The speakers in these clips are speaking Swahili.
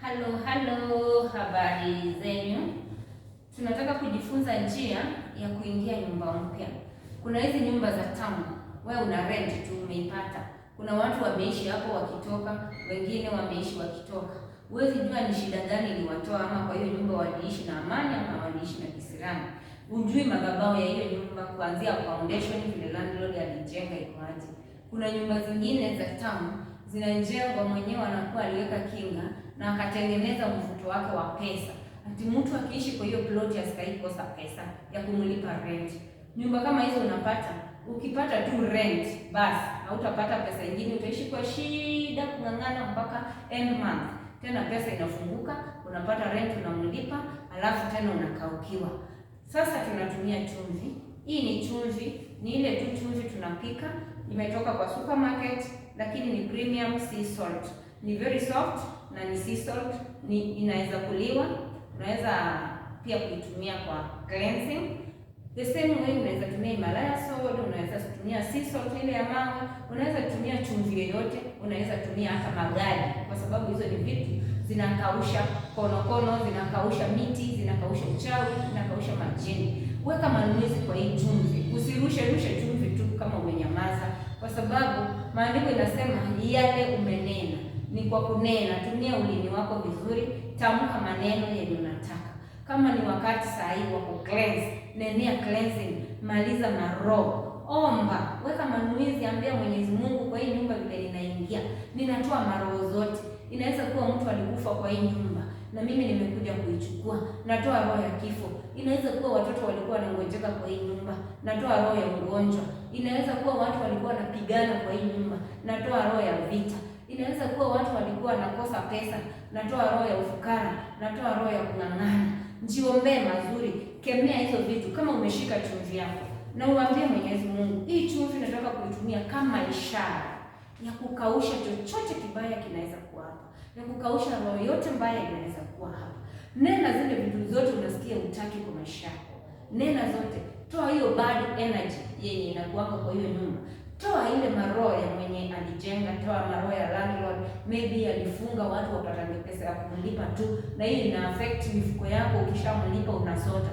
Halo, habari zenu. Tunataka kujifunza njia ya kuingia nyumba mpya. Kuna hizi nyumba za town, wewe una rent tu umeipata. Kuna watu wameishi hapo wakitoka, wengine wameishi wakitoka. Huwezi jua ni shida gani iliwatoa, ama kwa hiyo nyumba waliishi na amani ama waliishi na kisirani. Unjui madhabahu ya hiyo nyumba kuanzia foundation vile landlord alijenga iko aje. Kuna nyumba zingine za town zinajengwa mwenyewe anakuwa aliweka kinga na akatengeneza mvuto wake wa pesa. Ati mtu akiishi kwa hiyo plot asikaikosa pesa ya kumlipa rent. Nyumba kama hizo unapata, ukipata tu rent basi hautapata pesa nyingine, utaishi kwa shida kung'ang'ana mpaka end month. Tena pesa inafunguka, unapata rent unamlipa, alafu tena unakaukiwa. Sasa tunatumia chumvi. Hii ni chumvi, ni ile tu chumvi tunapika, imetoka kwa supermarket, lakini ni premium sea salt. Ni very soft na ni sea salt, inaweza kuliwa, unaweza pia kuitumia kwa cleansing. The same way unaweza tumia Himalaya salt, unaweza tumia sea salt ile ya mawe, unaweza tumia chumvi yoyote, unaweza tumia hata magadi, kwa sababu hizo ni vitu zinakausha konokono, zinakausha miti, zinakausha uchawi, zinakausha majini. Weka manuizi kwa hii chumvi, usirushe chumvi tu kama umenyamaza, kwa sababu maandiko inasema yale umenena ni kwa kunena. Tumia ulimi wako vizuri, tamka maneno yenye unataka. Kama ni wakati sahihi wa ku-cleanse, nenea cleansing, maliza na roho, omba, weka manuizi, ambia Mwenyezi Mungu, kwa hii nyumba vile ninaingia, ninatoa maroho zote. Inaweza kuwa mtu alikufa kwa hii nyumba na mimi nimekuja kuichukua, natoa roho ya kifo. Inaweza kuwa watoto walikuwa wanangojeka kwa hii nyumba, natoa roho ya ugonjwa. Inaweza kuwa watu walikuwa wanapigana kwa hii nyumba, natoa roho ya vita. Inaweza kuwa watu walikuwa wanakosa pesa, natoa roho ya ufukara, natoa roho ya kung'ang'ana. Jiombee mazuri, kemea hizo vitu. Kama umeshika chumvi yako na uambie Mwenyezi Mungu, hii chumvi nataka kuitumia kama ishara ya kukausha chochote kibaya kinaweza kuwa hapa, ya kukausha roho yote mbaya inaweza kuwa hapa. Nena zile vitu zote unasikia utaki kwa maisha yako, nena zote. Toa hiyo bad energy yenye inakuwa kwa hiyo nyumba. Toa ile maroho ya mwenye alijenga, toa maroho ya landlord, maybe alifunga watu wapatane pesa ya kumlipa tu, na hii ina affect mifuko yako. Ukishamlipa unasota.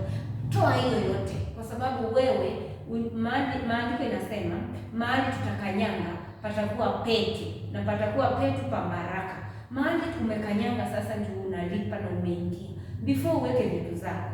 Toa hiyo yote, kwa sababu wewe, maandiko inasema mahali tutakanyanga patakuwa petu, na patakuwa petu pa baraka. Mahali tumekanyanga sasa ndio unalipa na umeingia. Before uweke vitu zako,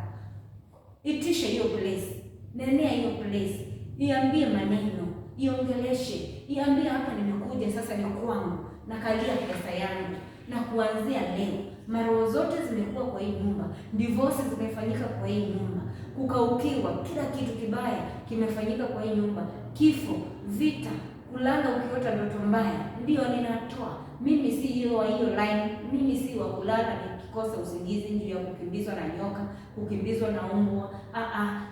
itishe hiyo place, nenea hiyo place, iambie maneno, iongeleshe, iambie hapa nimekuja sasa, ni kwangu, nakalia pesa yangu, na kuanzia leo maroho zote zimekuwa kwa hii nyumba, divorce zimefanyika kwa hii nyumba, kukaukiwa, kila kitu kibaya kimefanyika kwa hii nyumba, kifo, vita, kulala ukiota ndoto mbaya, ndio ninatoa. Mimi si hiyo line, mimi si wa kulala nikikosa usingizi juu ya kukimbizwa na nyoka, kukimbizwa na mbwa.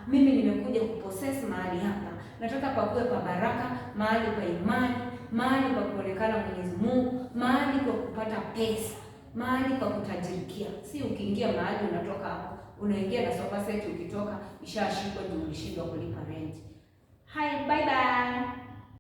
Mimi nimekuja kupossess mahali hapa. Nataka pakuwe pa baraka, mahali pa imani, mahali pa kuonekana Mwenyezi Mungu, mahali pa kupata pesa, mahali pa kutajirikia. Si ukiingia mahali unatoka hapo, unaingia na sofa set, ukitoka ishashikwa ndio ulishindwa kulipa rent. Bye bye.